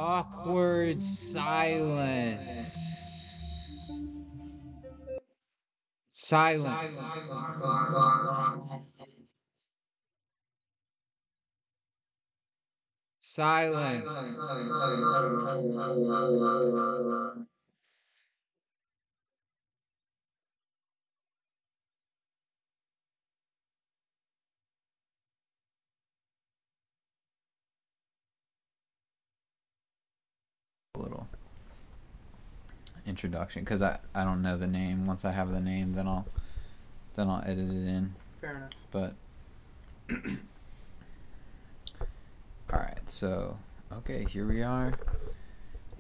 Awkward silence. Silence. Silence. A little introduction because I don't know the name. Once I have the name, then I'll edit it in. Fair enough. But all right, so okay, here we are,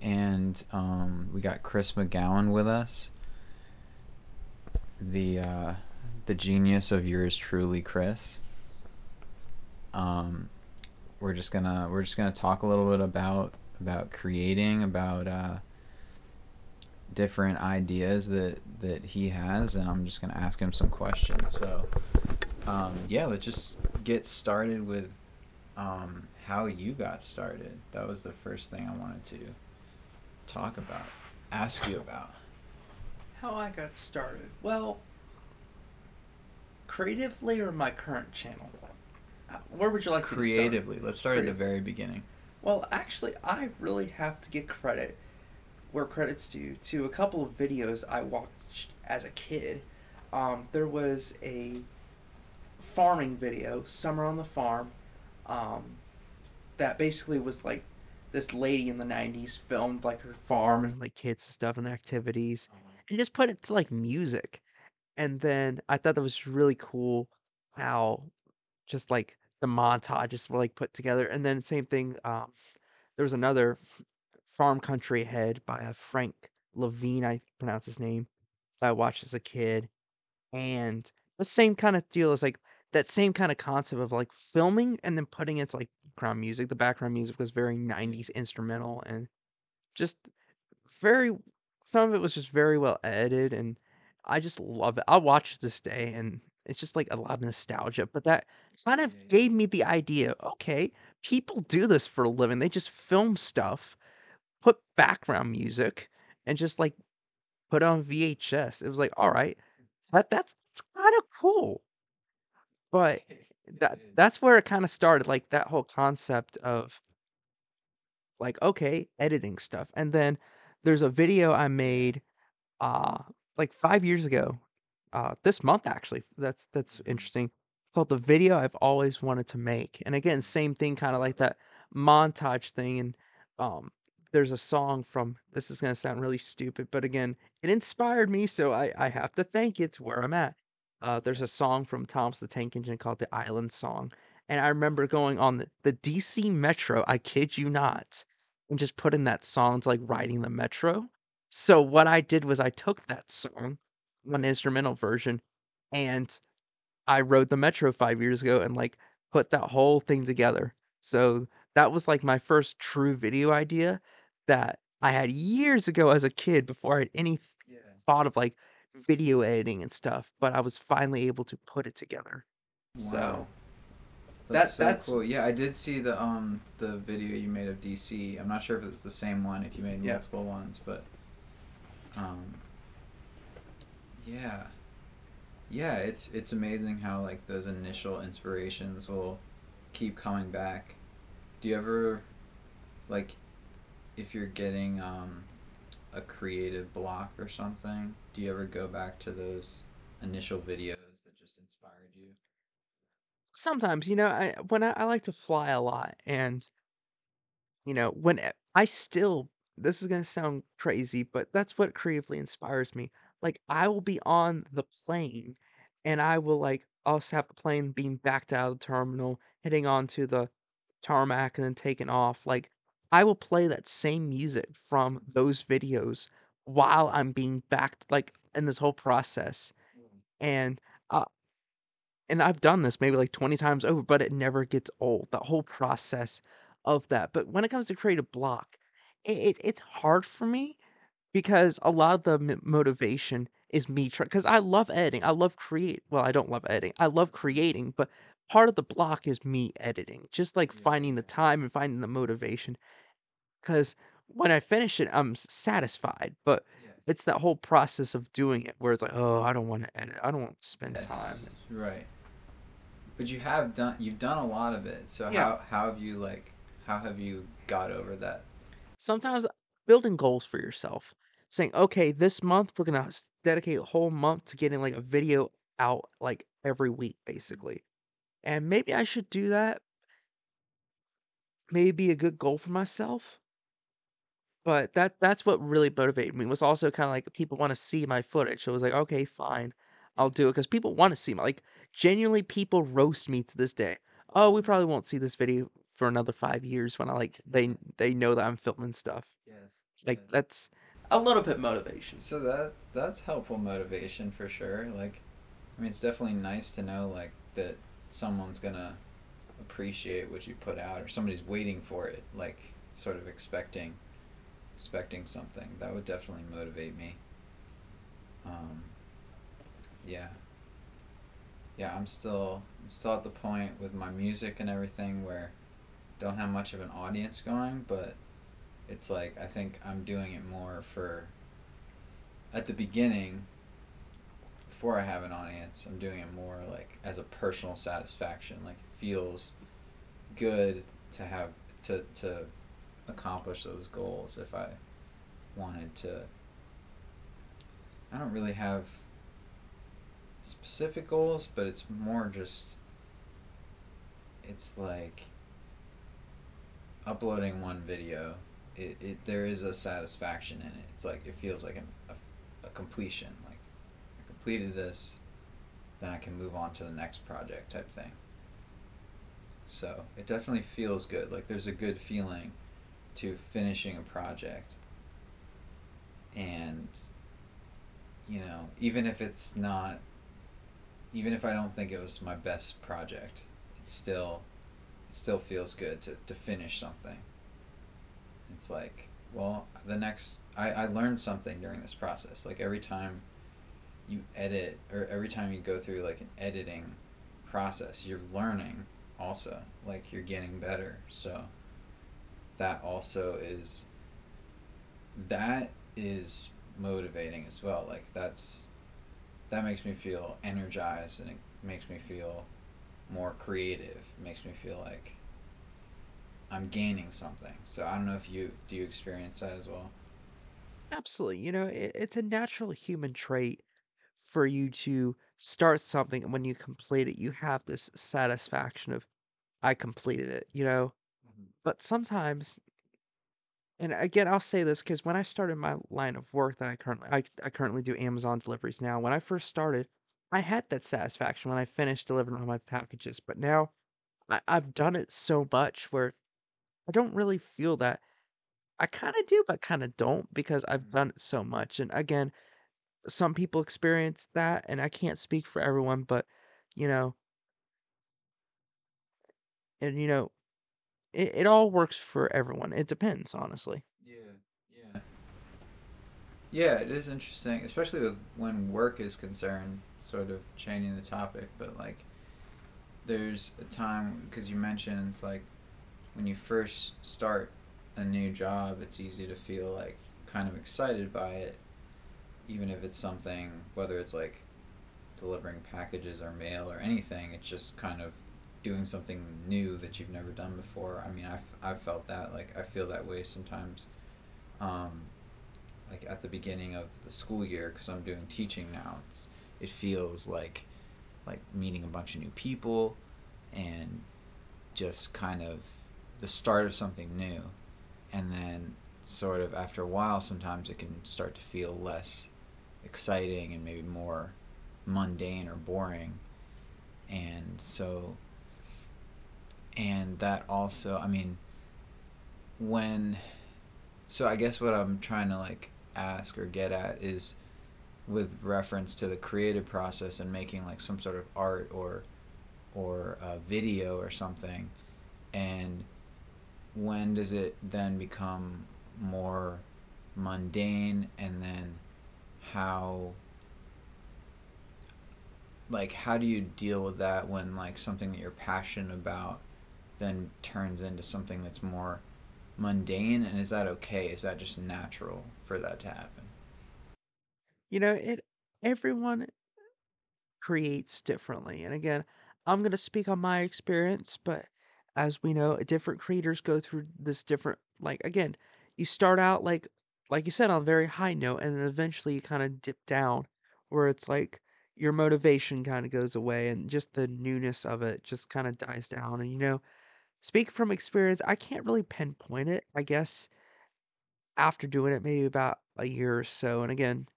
and we got Chris McGowan with us, the genius of yours truly, Chris. Um, we're just gonna talk a little bit about creating, about different ideas that he has, and I'm just gonna ask him some questions. So yeah, let's just get started with how you got started. That was the first thing I wanted to talk about, ask you about. How I got started? Well, creatively or my current channel? Where would you like me to start? Creatively, let's start at the very beginning. Well, actually, I really have to get credit where credit's due to a couple of videos I watched as a kid. There was a farming video, Summer on the Farm, um, that basically was like this lady in the 90s filmed like her farm and like kids and stuff and activities and just put it to like music. And then I thought that was really cool how just like the montages were like put together. And then same thing, there was another Farm Country Head by a Frank Levine, I pronounce his name, that I watched as a kid. And the same kind of deal is like that same kind of concept of like filming and then putting its like background music. The background music was very 90s instrumental and just very, some of it was just very well edited, and I just love it. I'll watch it this day, and it's just like a lot of nostalgia. But that kind of gave me the idea, okay, people do this for a living. They just film stuff, put background music, and just like put on VHS. It was like, all right, that's kind of cool. But that's where it kind of started, like that whole concept of like, okay, editing stuff. And then there's a video I made uh like 5 years ago, this month actually. That's interesting. Called The Video I've Always Wanted to Make. And again, same thing, kind of like that montage thing. And um there's a song from, this is gonna sound really stupid, but again, it inspired me, so I have to thank it to where I'm at. There's a song from Thomas the Tank Engine called The Island Song. And I remember going on the DC Metro, I kid you not, and just putting that song to like riding the metro. So what I did was I took that song, one instrumental version, and I rode the metro 5 years ago and like put that whole thing together. So that was like my first true video idea that I had years ago as a kid before I had any thought of like video editing and stuff, but I was finally able to put it together. Wow, So that's so that's cool. Yeah, I did see the video you made of DC. I'm not sure if it's the same one, if you made yeah. multiple ones, but um, yeah, yeah, it's amazing how like those initial inspirations will keep coming back. Do you ever, like, if you're getting a creative block or something, do you ever go back to those initial videos that just inspired you? Sometimes, I like to fly a lot, and when I still, this is going to sound crazy, but that's what creatively inspires me. Like, I will be on the plane and I will, like, also have the plane being backed out of the terminal, heading onto the tarmac, and then taking off. Like, I will play that same music from those videos while I'm being backed, like, in this whole process. And, uh, and I've done this maybe like 20 times over, but it never gets old. The whole process of that. But when it comes to creative block, it's hard for me because a lot of the motivation is me trying, because I love editing. I love create. Well, I don't love editing. I love creating, but part of the block is me editing. Just like finding the time and finding the motivation. because when I finish it, I'm satisfied. But Yes. it's that whole process of doing it where it's like, oh, I don't want to edit. I don't want to spend Yes. time. Right. But you've done a lot of it. So Yeah. how have you got over that? Sometimes building goals for yourself, saying, okay, this month we're gonna dedicate a whole month to getting like a video out like every week, basically. And maybe I should do that. Maybe a good goal for myself. But that's what really motivated me, was also kind of like people want to see my footage. So it was like, okay, fine, I'll do it because people want to see my, like, genuinely people roast me to this day. Oh, we probably won't see this video for another 5 years when I like they know that I'm filming stuff. Yes. Like Yes. that's A little bit motivation. So that's helpful motivation for sure. Like, I mean, it's definitely nice to know like that someone's gonna appreciate what you put out, or somebody's waiting for it, like sort of expecting something. That would definitely motivate me. Um, yeah, yeah. I'm still at the point with my music and everything where I don't have much of an audience going, but it's like I think I'm doing it more for at the beginning before I have an audience. I'm doing it more like as a personal satisfaction. Like it feels good to have to accomplish those goals if I wanted to. I don't really have specific goals, but it's more just it's like uploading one video. It there is a satisfaction in it. It's like it feels like a completion. Like I completed this, then I can move on to the next project type thing. So it definitely feels good. Like there's a good feeling to finishing a project. And even if it's not, even if I don't think it was my best project, it still feels good to finish something. It's like, well, I learned something during this process. Like every time you edit, or every time you go through like an editing process, you're learning also. Like you're getting better. So that also is motivating as well. Like that makes me feel energized, and it makes me feel more creative. It makes me feel like I'm gaining something. So I don't know if you experience that as well. absolutely, it's a natural human trait for you to start something, and when you complete it, you have this satisfaction of, I completed it. But sometimes, and again, I'll say this because when I started my line of work that I currently do Amazon deliveries now. When I first started, I had that satisfaction when I finished delivering all my packages. But now I've done it so much where I don't really feel that. I kind of do, but kind of don't, because I've done it so much. And again, some people experience that, and I can't speak for everyone, but you know, and it all works for everyone. It depends, honestly. Yeah, yeah. Yeah, it is interesting, especially with when work is concerned, sort of changing the topic, but like there's a time, because you mentioned it's like when you first start a new job, it's easy to feel like kind of excited by it, even if it's something, whether it's like delivering packages or mail or anything, it's just kind of doing something new that you've never done before. I mean, I've felt that, like I feel that way sometimes, um, like at the beginning of the school year, because I'm doing teaching now. It feels like meeting a bunch of new people, and just kind of the start of something new. And then sort of after a while, sometimes it can start to feel less exciting and maybe more mundane or boring. And so, and that also, I mean, when, so I guess what I'm trying to like ask or get at is with reference to the creative process and making like some sort of art or a video or something, and when does it then become more mundane, and then how, like, how do you deal with that when like something that you're passionate about then turns into something that's more mundane, and is that okay? Is that just natural for that to happen? It everyone creates differently. And again, I'm going to speak on my experience, but as we know, different creators go through this different, like, again, you start out like you said, on a very high note, and then eventually you kind of dip down where it's like your motivation kind of goes away and just the newness of it just kind of dies down. And speaking from experience, I can't really pinpoint it. I guess after doing it maybe about a year or so, and again,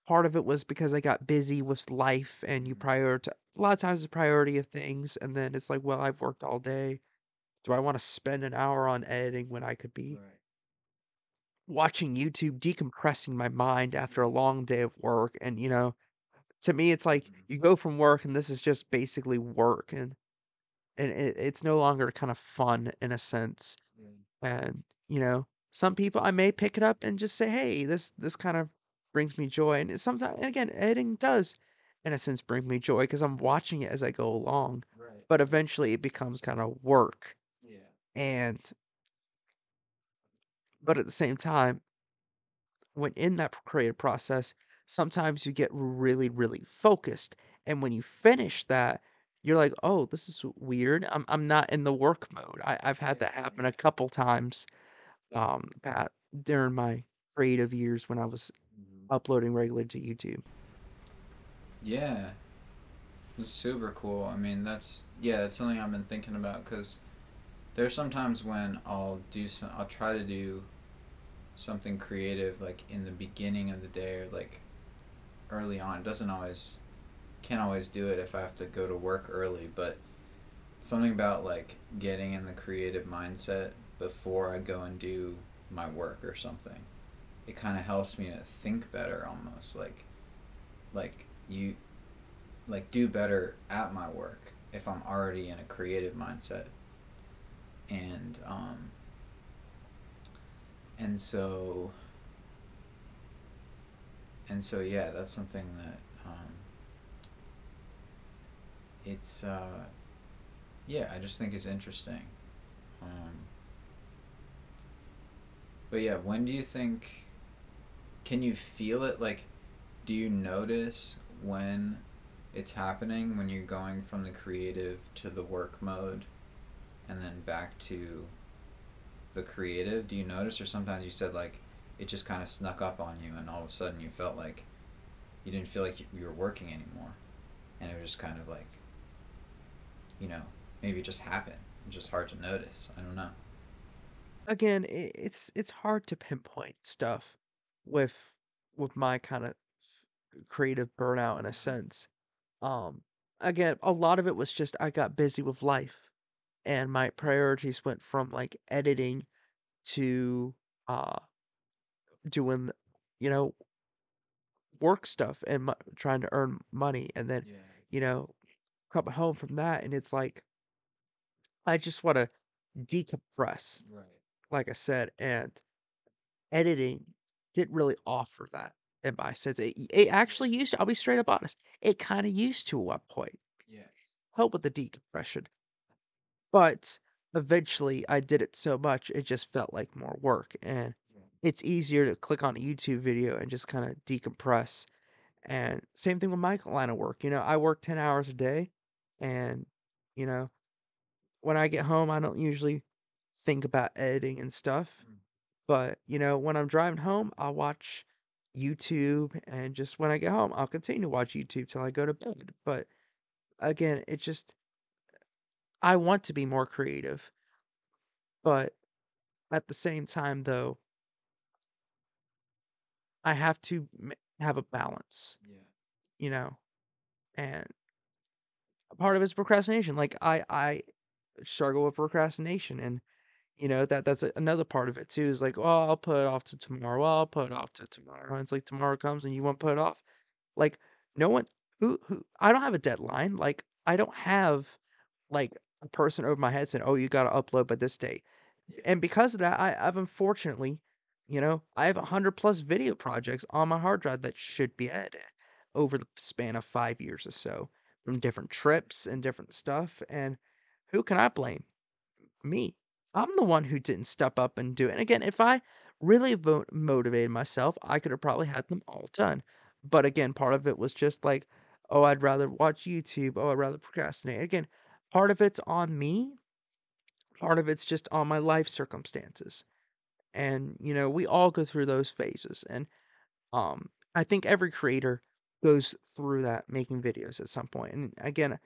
part of it was because I got busy with life, and you Mm-hmm. prioritize a lot of times the priority of things, and then it's like, well, I've worked all day. Do I want to spend an hour on editing when I could be Right. watching YouTube, decompressing my mind after a Yeah. long day of work? And to me, it's like Mm-hmm. you go from work, and this is just basically work, and it's no longer kind of fun in a sense. Yeah. And, some people I may pick it up and just say, "Hey, this kind of brings me joy." And sometimes, and again, editing does, in a sense, bring me joy because I'm watching it as I go along. Right. But eventually, it becomes kind of work. Yeah. And but at the same time, when in that creative process, sometimes you get really, really focused. And when you finish that, you're like, "Oh, this is weird. I'm not in the work mode." I've had Yeah. that happen a couple times back during my creative years when I was Mm-hmm. uploading regularly to YouTube. Yeah. It's super cool. I mean, that's something I've been thinking about because there's sometimes when I'll try to do something creative like in the beginning of the day or like early on. It doesn't always can't always do it if I have to go to work early, but something about like getting in the creative mindset before I go and do my work or something. It kind of helps me to think better almost like you like do better at my work if I'm already in a creative mindset. And and so yeah, that's something that it's yeah, I just think is interesting. Um, but yeah, when do you think can you feel it? Like, do you notice when it's happening when you're going from the creative to the work mode and then back to the creative? Do you notice, or sometimes you said like it just kind of snuck up on you and all of a sudden you felt like you didn't feel like you were working anymore and it was just kind of like, you know, maybe it just happened. It's just hard to notice. I don't know. Again, it's hard to pinpoint stuff with my kind of creative burnout in a sense. Um, Again, a lot of it was just I got busy with life, and my priorities went from like editing to uh doing you know work stuff and trying to earn money, and then Yeah. you know coming home from that, and it's like I just want to decompress, Right. like I said, and editing didn't really offer that in my sense. It Yeah. actually used to, I'll be straight up honest, it kind of used to at one point Yeah. help with the decompression, but eventually I did it so much it just felt like more work, and Yeah. it's easier to click on a YouTube video and just kind of decompress. And same thing with my line of work. I work 10 hours a day, and you know, when I get home, I don't usually think about editing and stuff. Mm. But, when I'm driving home, I'll watch YouTube, and just when I get home, I'll continue to watch YouTube till I go to bed. But again, it just, I want to be more creative. But at the same time, though, I have to have a balance, Yeah. you know, and part of it's procrastination. Like, I struggle with procrastination, and that's another part of it too. Is like, oh, I'll put it off to tomorrow. Well, I'll put it off to tomorrow. And it's like tomorrow comes and you won't put it off. Like, no one who I don't have a deadline. Like, I don't have like a person over my head saying, "Oh, you got to upload by this date." Yeah. And because of that, I've unfortunately, I have 100+ video projects on my hard drive that should be edited over the span of 5 years or so, from different trips and different stuff. And who can I blame? Me. I'm the one who didn't step up and do it. And again, if I really motivated myself, I could have probably had them all done. But again, part of it was just like, oh, I'd rather watch YouTube. Oh, I'd rather procrastinate. Again, part of it's on me. Part of it's just on my life circumstances. And, we all go through those phases. And I think every creator goes through that making videos at some point. And again,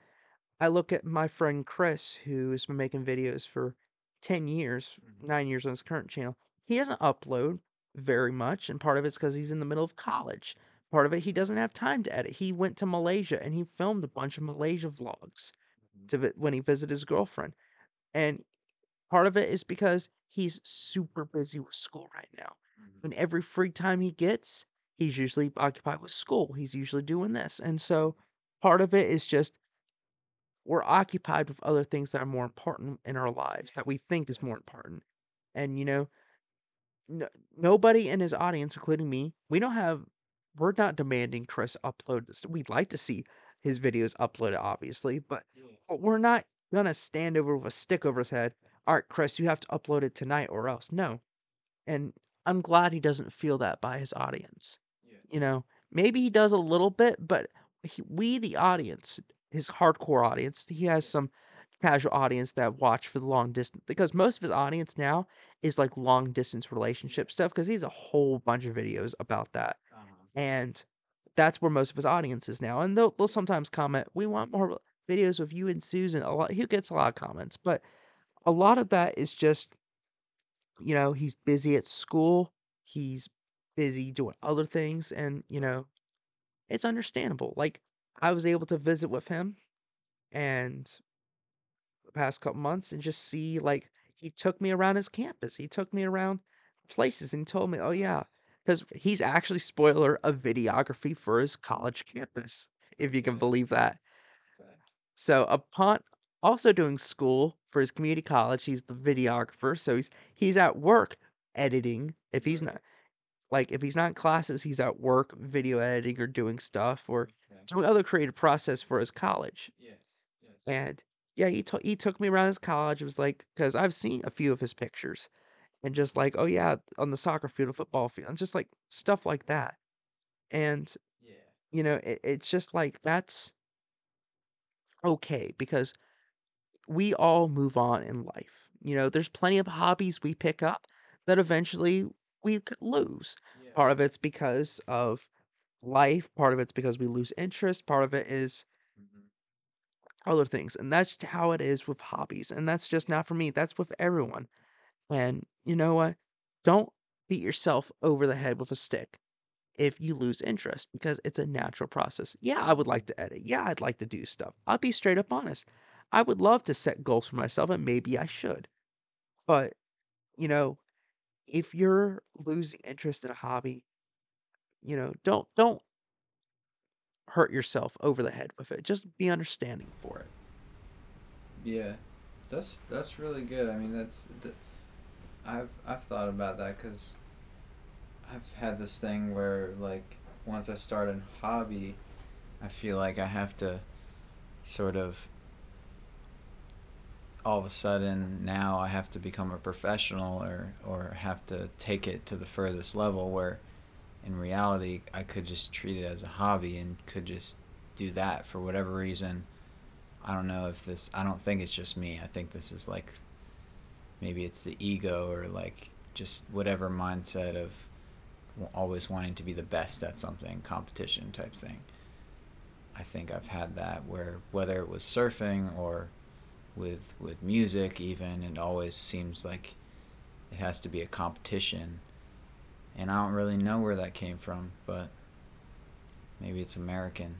I look at my friend Chris, who has been making videos for 10 years, 9 years on his current channel. He doesn't upload very much, and part of it's because he's in the middle of college. Part of it, he doesn't have time to edit. He went to Malaysia and he filmed a bunch of Malaysia vlogs when he visited his girlfriend. And part of it is because he's super busy with school right now. And every free time he gets, he's usually occupied with school. He's usually doing this. And so part of it is just we're occupied with other things that are more important in our lives that we think is more important. And nobody in his audience, including me, we're not demanding Chris upload this. We'd like to see his videos uploaded, obviously, but we're not gonna stand over with a stick over his head. All right, Chris, you have to upload it tonight or else. No. And I'm glad he doesn't feel that by his audience. Maybe he does a little bit, but we, the audience, his hardcore audience, he has some casual audience that watch for the long distance, because most of his audience now is like long distance relationship stuff, because he's a whole bunch of videos about that. And that's where most of his audience is now. And they'll sometimes comment, we want more videos with you and Susan. He gets a lot of comments, but a lot of that is just, he's busy at school. He's busy doing other things. And, it's understandable. Like, I was able to visit with him and the past couple months and just see, like, he took me around his campus. He took me around places and told me, oh, yeah, because he's actually, spoiler, a videography for his college campus, if you can believe that. So upon also doing school for his community college, he's the videographer. So he's at work editing. If he's not in classes, he's at work video editing or doing stuff or doing other creative process for his college. And yeah, he took me around his college. It was like, because I've seen a few of his pictures and just like, oh yeah, on the soccer field, football field, and just like stuff like that. And it's just like that's okay, because we all move on in life. There's plenty of hobbies we pick up that eventually we could lose. Part of it's because of life, part of it's because we lose interest, part of it is other things. And that's how it is with hobbies. And that's just not for me, that's with everyone. And you know what? Don't beat yourself over the head with a stick if you lose interest, because it's a natural process. Yeah, I would like to edit. Yeah, I'd like to do stuff. I'll be straight up honest. I would love to set goals for myself, and maybe I should. But, you know, if you're losing interest in a hobby, don't hurt yourself over the head with it. Just be understanding for it. Yeah, that's really good. I mean, I've thought about that because I've had this thing where, like, once I start a hobby, I feel like I have to sort of all of a sudden now I have to become a professional or have to take it to the furthest level, where in reality I could just treat it as a hobby and could just do that for whatever reason. I don't know if this, I don't think it's just me. I think this is like, maybe it's the ego or like just whatever mindset of always wanting to be the best at something, competition type thing. I think I've had that where whether it was surfing or with music even, it always seems like it has to be a competition. And I don't really know where that came from, but maybe it's American.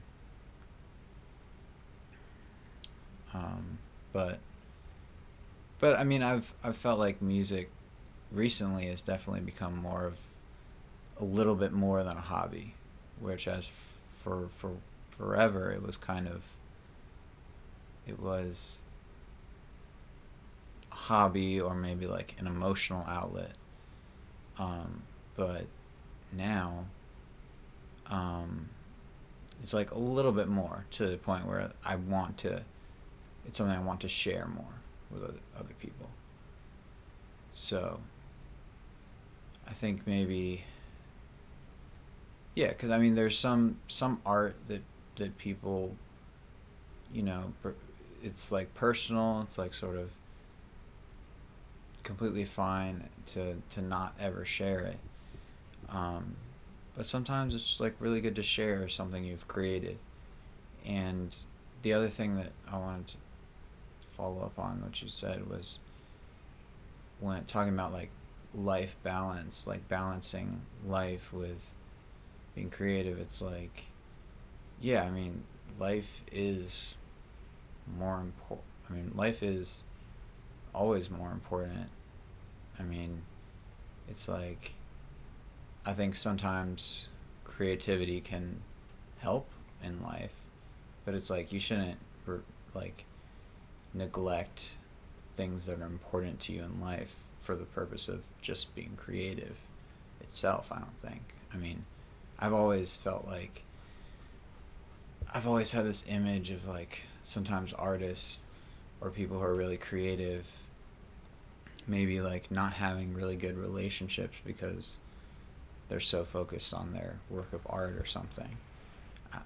But I mean, I've felt like music recently has definitely become more of a little bit more than a hobby, which as for forever it was a hobby or maybe like an emotional outlet. But now it's like a little bit more, to the point where it's something I want to share more with other people. So I think maybe, yeah, because I mean, there's some art that people, you know, it's like personal. It's like sort of completely fine to not ever share it. Um, but sometimes it's just like really good to share something you've created. And the other thing that I wanted to follow up on what you said was when talking about like life balance, like balancing life with being creative. It's like, yeah, I mean, life is more important. I mean, life is always more important. I mean, it's like, I think sometimes creativity can help in life, but it's like you shouldn't like neglect things that are important to you in life for the purpose of just being creative itself. I don't think. I mean, I've always felt like I've always had this image of like sometimes artists or people who are really creative maybe like not having really good relationships because they're so focused on their work of art or something.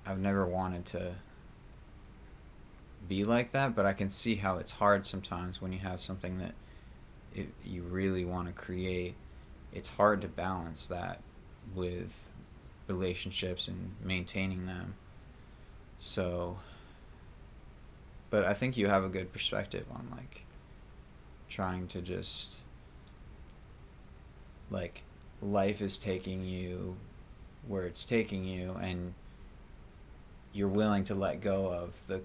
I've never wanted to be like that, but I can see how it's hard sometimes when you have something that you really want to create. It's hard to balance that with relationships and maintaining them. So, but I think you have a good perspective on like trying to just like life is taking you where it's taking you, and you're willing to let go of the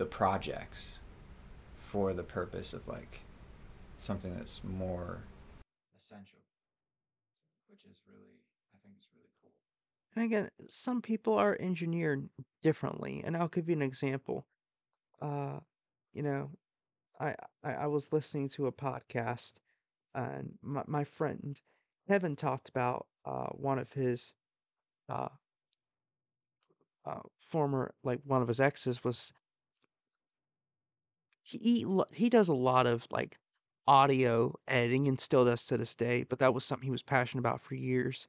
projects for the purpose of like something that's more essential, which is really, I think it's really cool. And again, some people are engineered differently, and I'll give you an example. Uh, you know, I I was listening to a podcast, and my friend Kevin talked about one of his uh, former, like one of his exes was he does a lot of like audio editing and still does to this day, but that was something he was passionate about for years.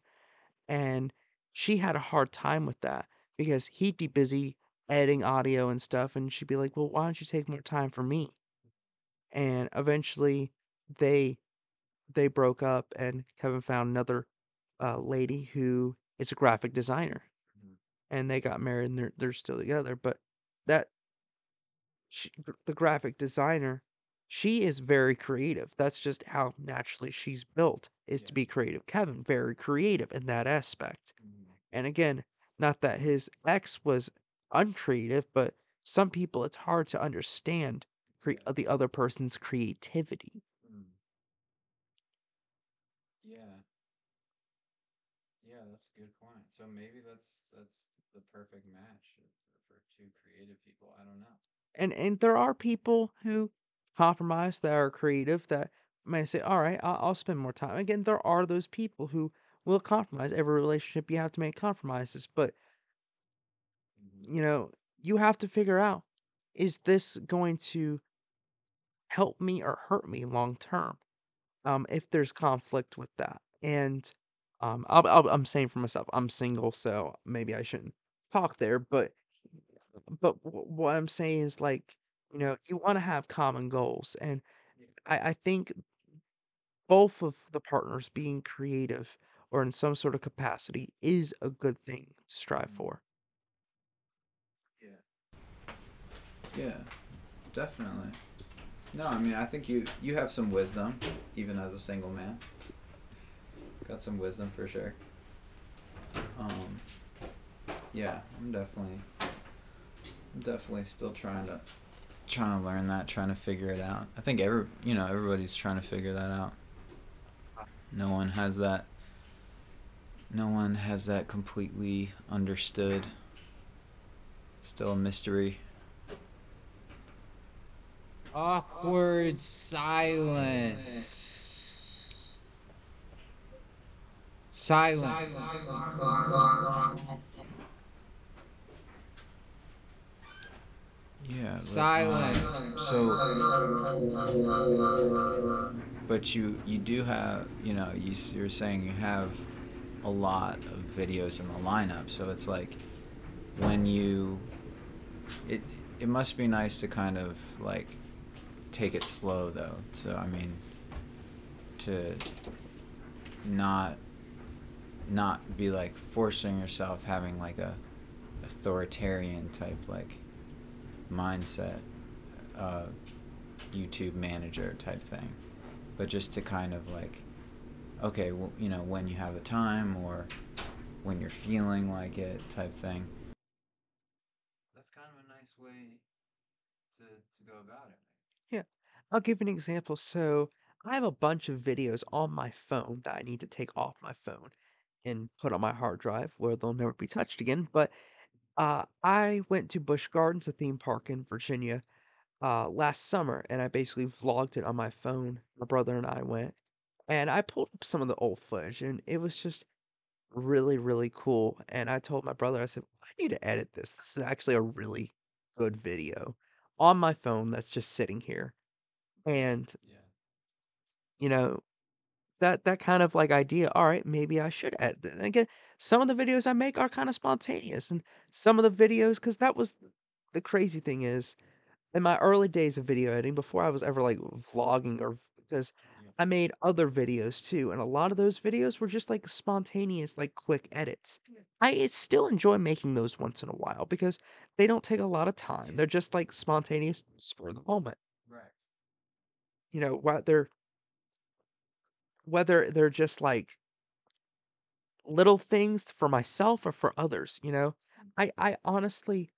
And she had a hard time with that because he'd be busy editing audio and stuff, and she'd be like, "Well, why don't you take more time for me?" And eventually, they they broke up, and Kevin found another lady who is a graphic designer, and they got married, and they're still together. But that the graphic designer, she is very creative. That's just how naturally she's built, is to Yeah. be creative. Kevin, very creative in that aspect. Mm-hmm. And again, not that his ex was uncreative, but some people it's hard to understand Yeah. the other person's creativity. Mm. Yeah. Yeah, that's a good point. So maybe that's the perfect match for two creative people. I don't know. And there are people who compromise that are creative that may say, "All right, I'll spend more time." Again, there are those people who will compromise. Every relationship you have to make compromises, but Mm-hmm. you know, you have to figure out, is this going to help me or hurt me long term? If there's conflict with that. And I'm saying for myself, I'm single, so maybe I shouldn't talk there. But what I'm saying is like, you want to have common goals, and I think both of the partners being creative or in some sort of capacity is a good thing to strive Mm. for. Yeah. Yeah, definitely. No, I mean, I think you have some wisdom, even as a single man. Got some wisdom for sure. Um, yeah, I'm definitely still trying to learn that, trying to figure it out. I think everybody's trying to figure that out. No one has that. No one has that completely understood. Still a mystery. Awkward silence. Silence. Yeah. Silence. So but you do have, you're saying you have a lot of videos in the lineup, so it's like when you it it must be nice to kind of like take it slow though. So I mean, to not be like forcing yourself, having like a authoritarian type like mindset, uh, YouTube manager type thing, but just to kind of like, okay, well, when you have the time or when you're feeling like it type thing. That's kind of a nice way to go about it. Yeah. I'll give you an example. So I have a bunch of videos on my phone that I need to take off my phone and put on my hard drive where they'll never be touched again. But I went to Busch Gardens, a theme park in Virginia, last summer, and I basically vlogged it on my phone. My brother and I went, and I pulled up some of the old footage, and it was just really, really cool. And I told my brother, I said, I need to edit this. This is actually a really good video on my phone that's just sitting here. And, Yeah. you know, that kind of like idea, all right, maybe I should edit it. And again, some of the videos I make are kind of spontaneous, and some of the videos, because that was the crazy thing is, in my early days of video editing, before I was ever like vlogging or because Yeah. I made other videos too, and a lot of those videos were just like spontaneous, like quick edits. I still enjoy making those once in a while because they don't take a lot of time. They're just like spontaneous, spur of the moment. Right. You know, whether they're just like little things for myself or for others, you know? I honestly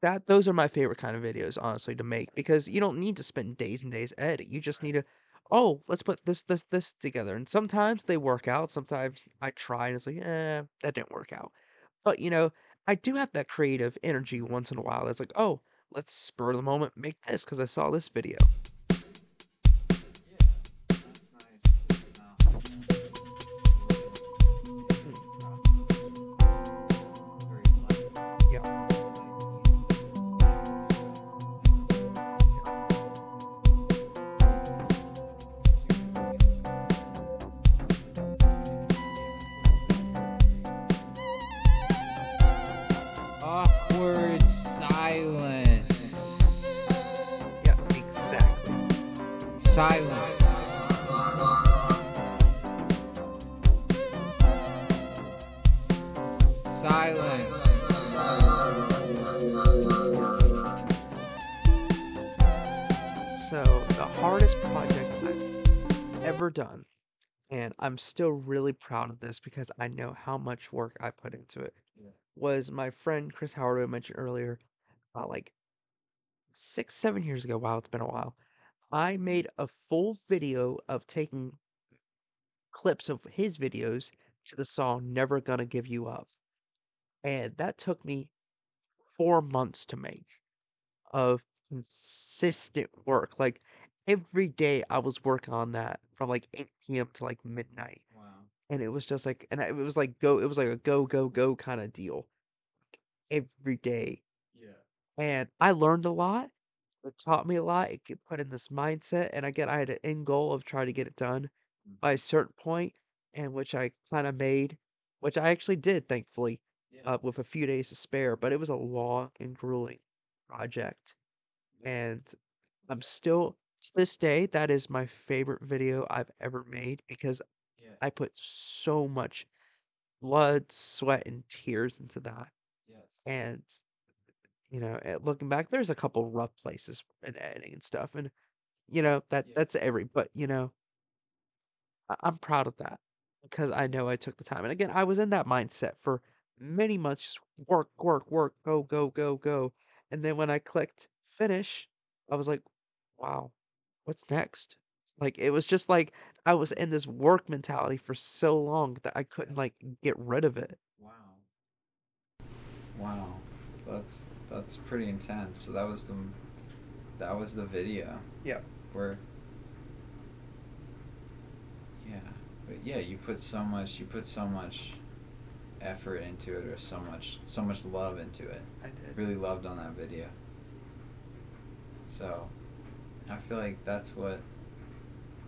that those are my favorite kind of videos, honestly, to make because you don't need to spend days and days editing. You just need to, oh, let's put this together. And sometimes they work out. Sometimes I try and it's like, that didn't work out. But I do have that creative energy once in a while. That's like, oh, let's spur of the moment make this because I saw this video. Yeah, that's nice. Because now Mm, very light. yeah, yeah. Awkward silence. Yeah, exactly. Silence. Silence. So the hardest project I've ever done, and I'm still really proud of this because I know how much work I put into it, Yeah. was my friend Chris Howard, who I mentioned earlier, like 6, 7 years ago. Wow, it's been a while. I made a full video of taking clips of his videos to the song Never Gonna Give You Up. And that took me 4 months to make of consistent work. Like every day I was working on that from like 8 p.m. to like midnight. Wow. And it was just like, and it was like it was like a go, go, go kind of deal every day. Yeah. And I learned a lot. It taught me a lot. It put in this mindset. And again, I had an end goal of trying to get it done by a certain point, and which I kind of made, which I actually did, thankfully, Yeah. with a few days to spare. But it was a long and grueling project. And I'm still, to this day, that is my favorite video I've ever made because Yeah. I put so much blood, sweat, and tears into that. Yes. And looking back, there's a couple rough places in editing and stuff, and Yeah. that's but I'm proud of that because I know I took the time. And again, I was in that mindset for many months, just work, work, work, go, go, go, go. And then when I clicked finish, I was like, wow, what's next? Like it was just like I was in this work mentality for so long that I couldn't like get rid of it. Wow. Wow. That's pretty intense. So that was the video Yeah. where yeah. But yeah, you put so much effort into it, or so much love into it. I did. Really loved on that video. So I feel like that's what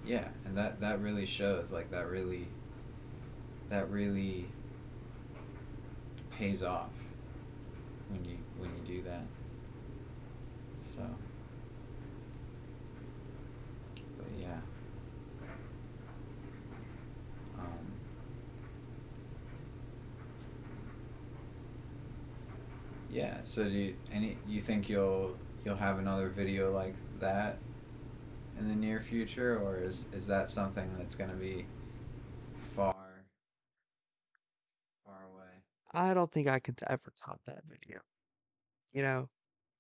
yeah, and that really shows, like, that really pays off when you do that. So, but yeah. Um, yeah. So do you think you'll have another video like that in the near future, or is that something that's gonna be far far away? I don't think I could ever top that video. You know,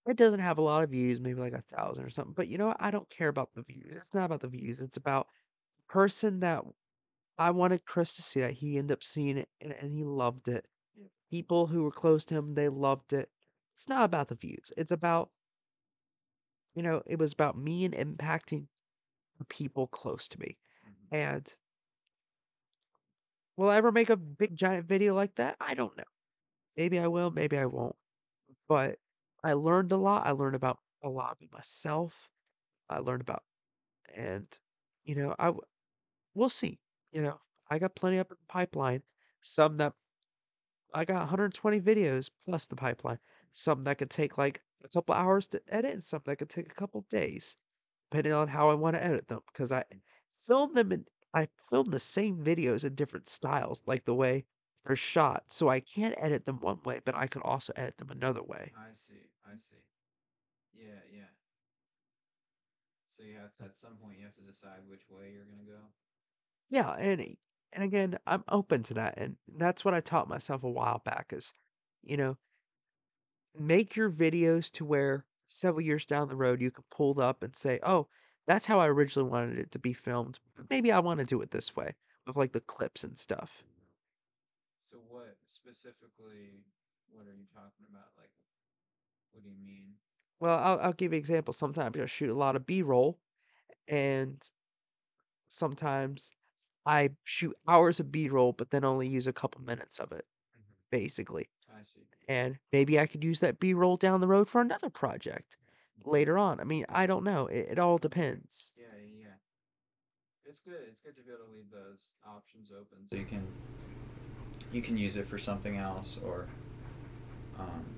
it doesn't have a lot of views, maybe like 1,000 or something. But you know what? I don't care about the views. It's not about the views. It's about the person that I wanted Chris to see that he ended up seeing it and he loved it. People who were close to him, they loved it. It's not about the views. It's about, it was about me and impacting the people close to me. Hmm. And will I ever make a big giant video like that? I don't know. Maybe I will, maybe I won't. But I learned a lot. I learned about a lot about myself. I learned about, and you know, we'll see. You know, I got plenty up in the pipeline. Some that I got 120 videos plus the pipeline. Some that could take like a couple hours to edit, and some that could take a couple days, depending on how I want to edit them. Because film them in, I film the same videos in different styles, like the way they're shot. So I can't edit them one way, but I could also edit them another way. I see. I see. Yeah, yeah. So you have to, at some point, you have to decide which way you're gonna go. Yeah, and again, I'm open to that, and that's what I taught myself a while back is, you know, make your videos to where several years down the road you can pull up and say, "Oh, that's how I originally wanted it to be filmed. But maybe I want to do it this way with like the clips and stuff." So what specifically? What are you talking about? Like, what do you mean? Well, I'll give you an example. Sometimes I shoot a lot of B-roll, and sometimes I shoot hours of B-roll, but then only use a couple minutes of it, Hmm. basically. I see. And maybe I could use that B-roll down the road for another project later on. I mean, I don't know. It all depends. Yeah, yeah, yeah. It's good. It's good to be able to leave those options open, so you can use it for something else, or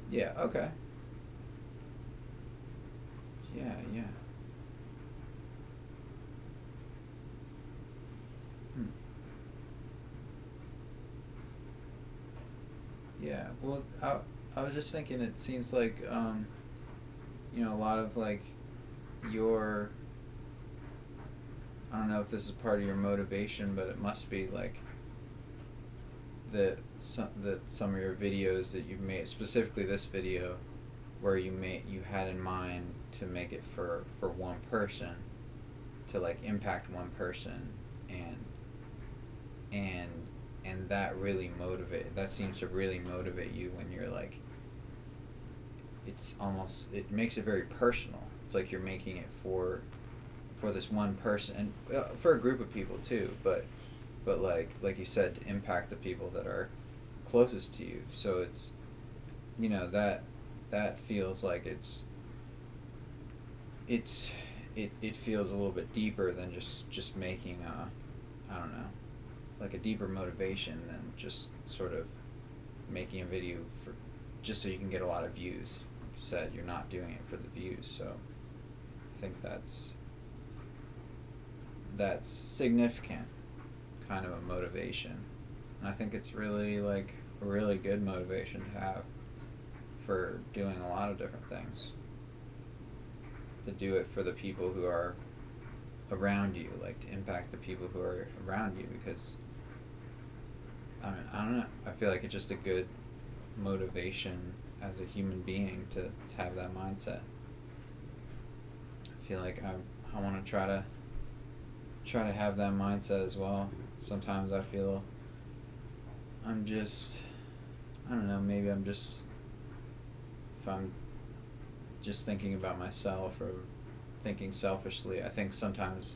yeah. Okay. Yeah, yeah. Hmm. Yeah. Well, I was just thinking. It seems like a lot of like your, I don't know if this is part of your motivation, but it must be like that some of your videos that you've made, specifically this video, where you had in mind to make it for one person, to like impact one person, and and and that seems to really motivate you when you're like, it makes it very personal. It's like you're making it for this one person, and for a group of people too, but like you said, to impact the people that are closest to you. So it's, that feels like it feels a little bit deeper than just making I don't know, like a deeper motivation than just sort of making a video for just so you can get a lot of views. You said you're not doing it for the views, so I think that's significant kind of a motivation. And I think it's really like a really good motivation to have for doing a lot of different things. To do it for the people who are around you, like to impact the people who are around you, because I don't know. I feel like it's just a good motivation as a human being to have that mindset. I feel like I want to try to have that mindset as well. Sometimes I feel I'm just, I don't know, maybe if I'm just thinking about myself or thinking selfishly, I think sometimes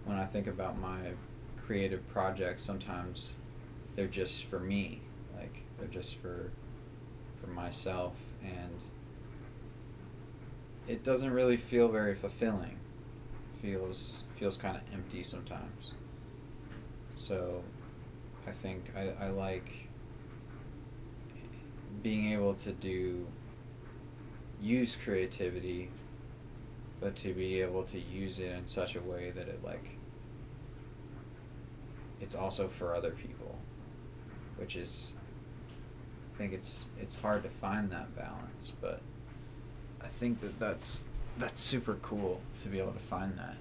when I think about my creative projects, sometimes they're just for me. Like, they're just for myself, and it doesn't really feel very fulfilling. feels kind of empty sometimes. So I think I like being able to use creativity, but to be able to use it in such a way that it's also for other people, which is, I think it's hard to find that balance, but I think that's super cool to be able to find that.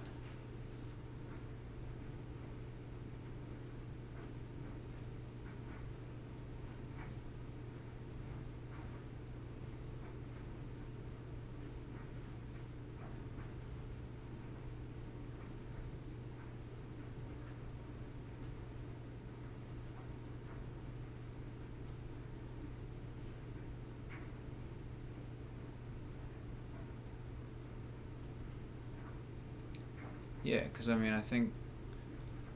Yeah, because I mean, I think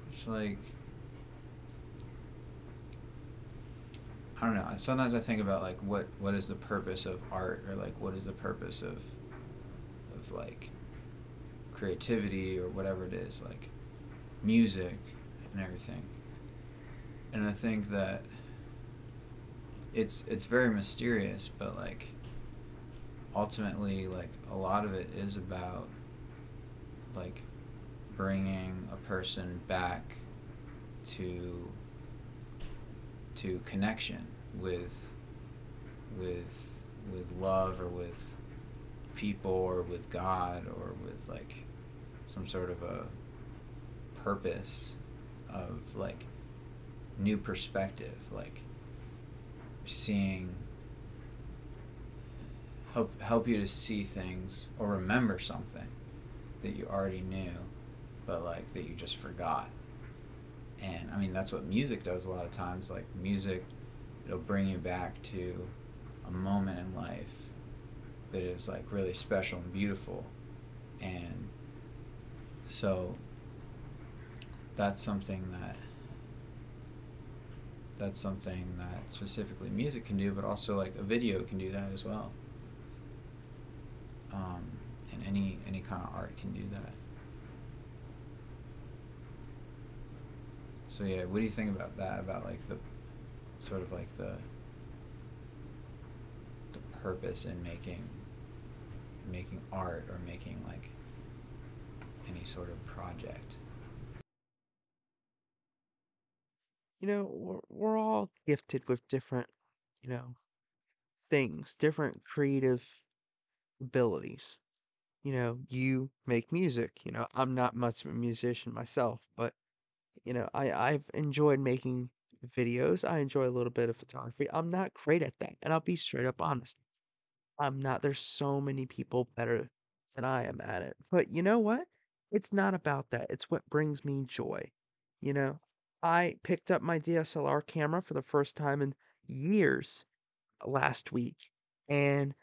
it's like, I don't know. Sometimes I think about like what is the purpose of art, or like what is the purpose of like creativity, or whatever it is, like music and everything. And I think that it's very mysterious, but like ultimately, like a lot of it is about like bringing a person back to connection with with love, or with people, or with God, or with like some sort of a purpose of like new perspective, like seeing, help you to see things or remember something that you already knew, but like that you just forgot. And I mean, that's what music does a lot of times. Like music, it'll bring you back to a moment in life that is like really special and beautiful. And so that's something that specifically music can do, but also like a video can do that as well. um, and any kind of art can do that. So yeah, what do you think about that? About like the sort of like the purpose in making art, or making like any sort of project? We're all gifted with different, you know, things, different creative abilities. You make music. I'm not much of a musician myself, but I've enjoyed making videos. I enjoy a little bit of photography. I'm not great at that, and I'll be straight up honest. I'm not. There's so many people better than I am at it. But you know what? It's not about that. It's what brings me joy. You know, I picked up my DSLR camera for the first time in years last week, and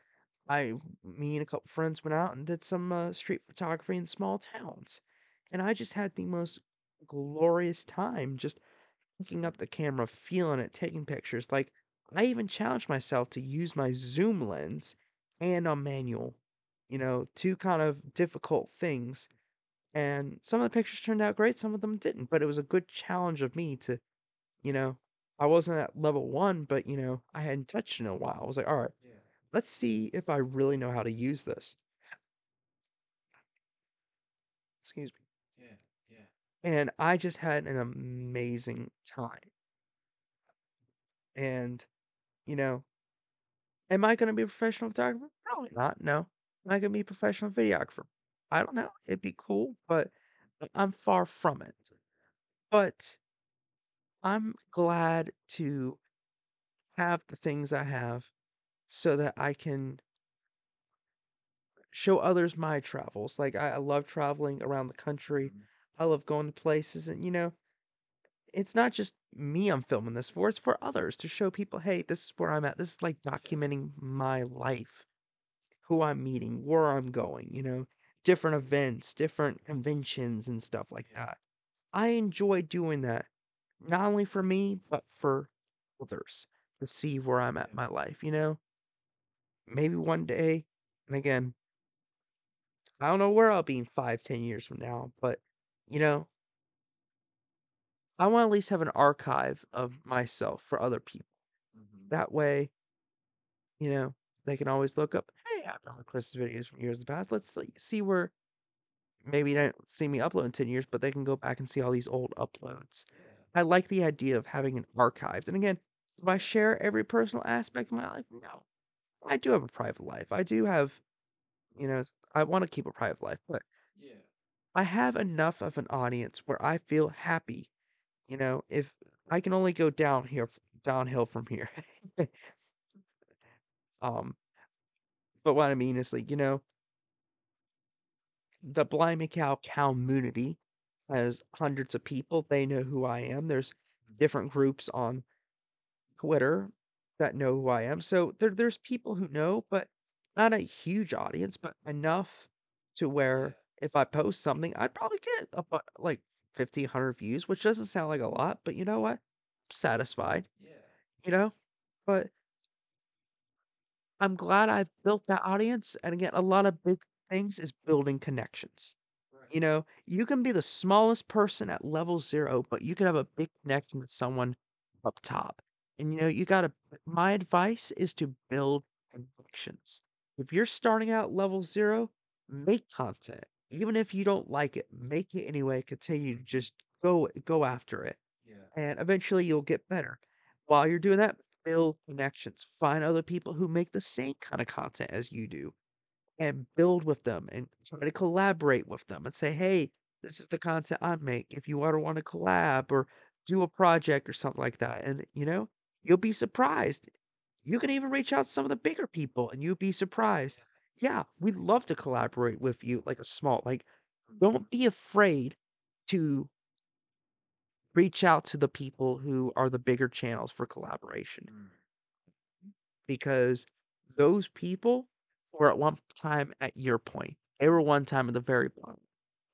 me and a couple friends went out and did some street photography in small towns. And I just had the most glorious time just picking up the camera, feeling it, taking pictures. Like, I even challenged myself to use my zoom lens and a manual, two kind of difficult things. And some of the pictures turned out great, some of them didn't. But it was a good challenge of me to, you know, I wasn't at level one, but, I hadn't touched it in a while. I was like, all right, let's see if I really know how to use this. Excuse me. Yeah, yeah. And I just had an amazing time. And, you know, am I going to be a professional photographer? Probably not. No. Am I going to be a professional videographer? I don't know. It'd be cool, but I'm far from it. But I'm glad to have the things I have so that I can show others my travels. Like, I love traveling around the country. Mhm. I love going to places, and it's not just me I'm filming this for, it's for others to show people, hey, this is where I'm at. This is like documenting my life, who I'm meeting, where I'm going, different events, different conventions and stuff like that. I enjoy doing that, not only for me, but for others to see where I'm at in my life. Maybe one day, and again, I don't know where I'll be in 5, 10 years from now, but you know, I want to at least have an archive of myself for other people. Mm-hmm. That way, you know, they can always look up, hey, I've done Chris's videos from years in the past. Let's see where maybe they don't see me upload in 10 years, but they can go back and see all these old uploads. I like the idea of having an archived. And again, do I share every personal aspect of my life? No. I do have a private life. I do have, I want to keep a private life, but Yeah. I have enough of an audience where I feel happy. If I can only go downhill from here. um, but what I mean is like, the Blind Macau community has hundreds of people. They know who I am. There's different groups on Twitter that know who I am. So there's people who know, but not a huge audience, but enough to Yeah. where if I post something, I'd probably get like 1,500 views, which doesn't sound like a lot, but you know what? I'm satisfied, Yeah. you know? But I'm glad I've built that audience. And again, a lot of big things is building connections. Right. You can be the smallest person at level 0, but you can have a big connection with someone up top. And my advice is to build connections. If you're starting out level 0, make content. Even if you don't like it, make it anyway. Continue to just go after it. Yeah. And eventually you'll get better. While you're doing that, build connections. Find other people who make the same kind of content as you do and build with them and try to collaborate with them and say, hey, this is the content I make. If you ever want to collab or do a project or something like that. And, you'll be surprised. You can even reach out to some of the bigger people and you'll be surprised. Yeah, we'd love to collaborate with you, don't be afraid to reach out to the people who are the bigger channels for collaboration Mm. because those people were at one time at your point. They were one time at the very bottom.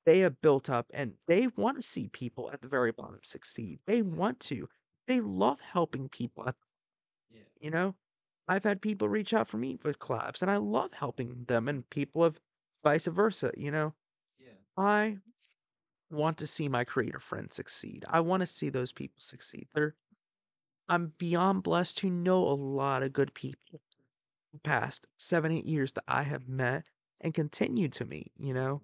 They have built up and they want to see people at the very bottom succeed. They want to. They love helping people. Yeah. You know, I've had people reach out for me with collabs and I love helping them and people have vice versa. Yeah. I want to see my creator friends succeed. I want to see those people succeed. I'm beyond blessed to know a lot of good people the past 7, 8 years that I have met and continue to meet. Mhm.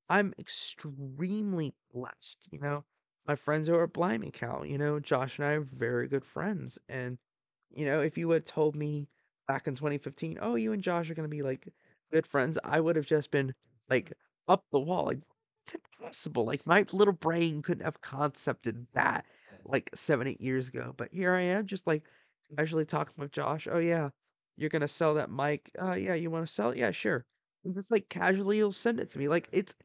I'm extremely blessed. My friends over at Blind Cow, Josh and I are very good friends. And, if you had told me back in 2015, oh, you and Josh are going to be like good friends, I would have just been like up the wall. Like, it's impossible. Like, my little brain couldn't have concepted that Yes. like 7, 8 years ago. But here I am, just like casually talking with Josh. Oh, yeah, you're going to sell that mic. Yeah, you want to sell it? Yeah, sure. And just like casually, he'll send it to me. Like, it's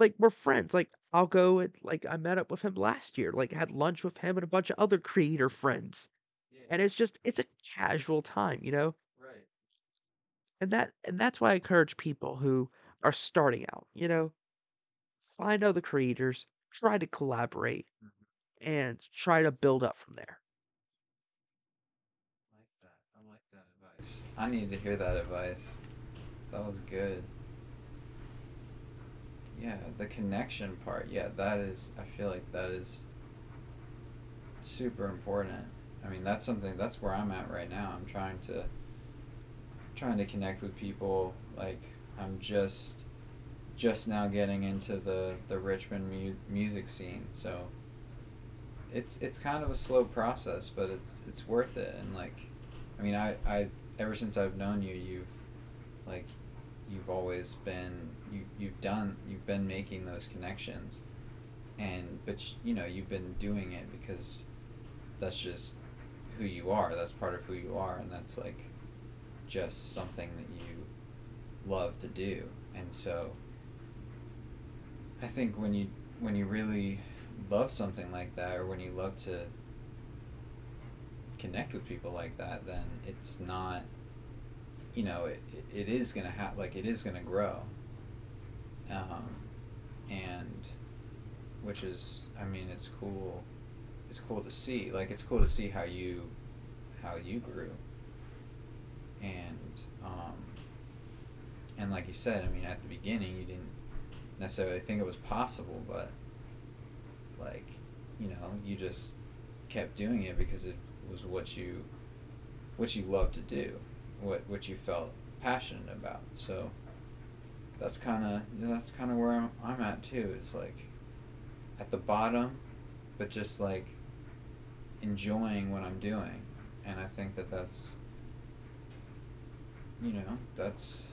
like we're friends. Like I'll go and like I met up with him last year. Like had lunch with him and a bunch of other creator friends. Yeah. And it's a casual time. Right. And that's why I encourage people who are starting out. Find other creators, try to collaborate, Mhm. and try to build up from there. I like that. I like that advice. I need to hear that advice. That was good. Yeah, the connection part. Yeah, that is. I feel like that is super important. I mean, that's something. That's where I'm at right now. I'm trying to connect with people. Like I'm just now getting into the Richmond music scene. So it's kind of a slow process, but it's worth it. And like, I mean, I ever since I've known you, like you've always been you've been making those connections, and but you've been doing it because that's just who you are. That's part of who you are, and that's like just something that you love to do. And so I think when you really love something like that, or when you love to connect with people like that, then it's not, it is gonna like it is gonna grow, um, and which is, I mean, it's cool. It's cool to see. Like it's cool to see how you grew, and And like you said, I mean, at the beginning, you didn't necessarily think it was possible, but like, you know, you just kept doing it because it was what you loved to do, what you felt passionate about. So that's kind of where I'm at too. It's like at the bottom, but just like enjoying what I'm doing. And I think that's, you know, that's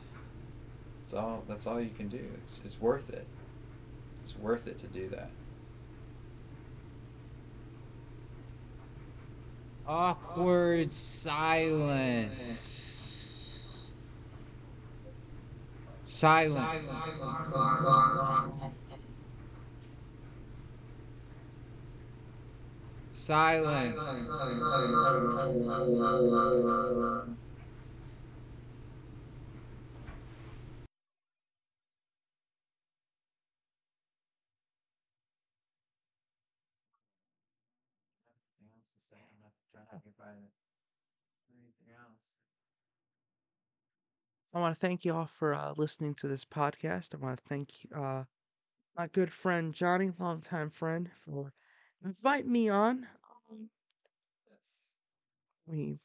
all you can do. It's worth it. It's worth it to do that. Awkward silence. Silence. Silence. I want to thank you all for listening to this podcast. I want to thank my good friend Johnny, longtime friend, for inviting me on. Um, we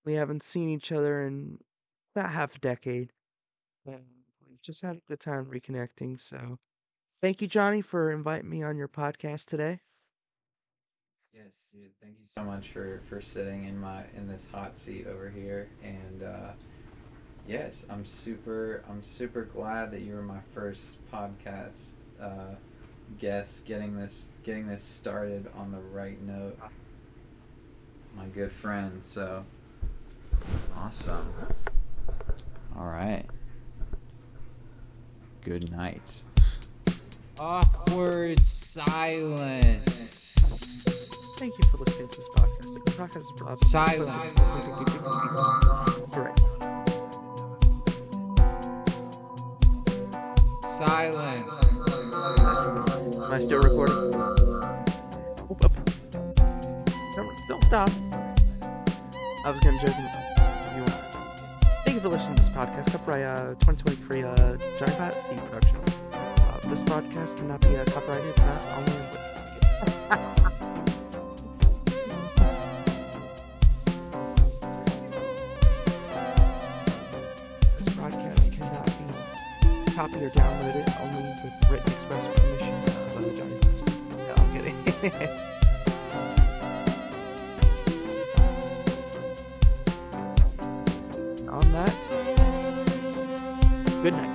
we haven't seen each other in about half a decade, and we've just had a good time reconnecting. So, thank you, Johnny, for inviting me on your podcast today. Yes, thank you so much for sitting in this hot seat over here. And yes, I'm super glad that you were my first podcast guest, getting this started on the right note. My good friend, so awesome. All right. Good night. Awkward silence. Thank you for listening to this podcast. The podcast is brought to you. Silence. Correct. Silence. Am I still recording? Oop, up. Don't stop. I was gonna joke. Thank you for listening to this podcast. Copyright 2023 Johnny Pat Steve production. This podcast will not be copyrighted, not only in this broadcast cannot be copied or downloaded, only with written express permission of Johnny Pat. No, I'm kidding. On that, good night.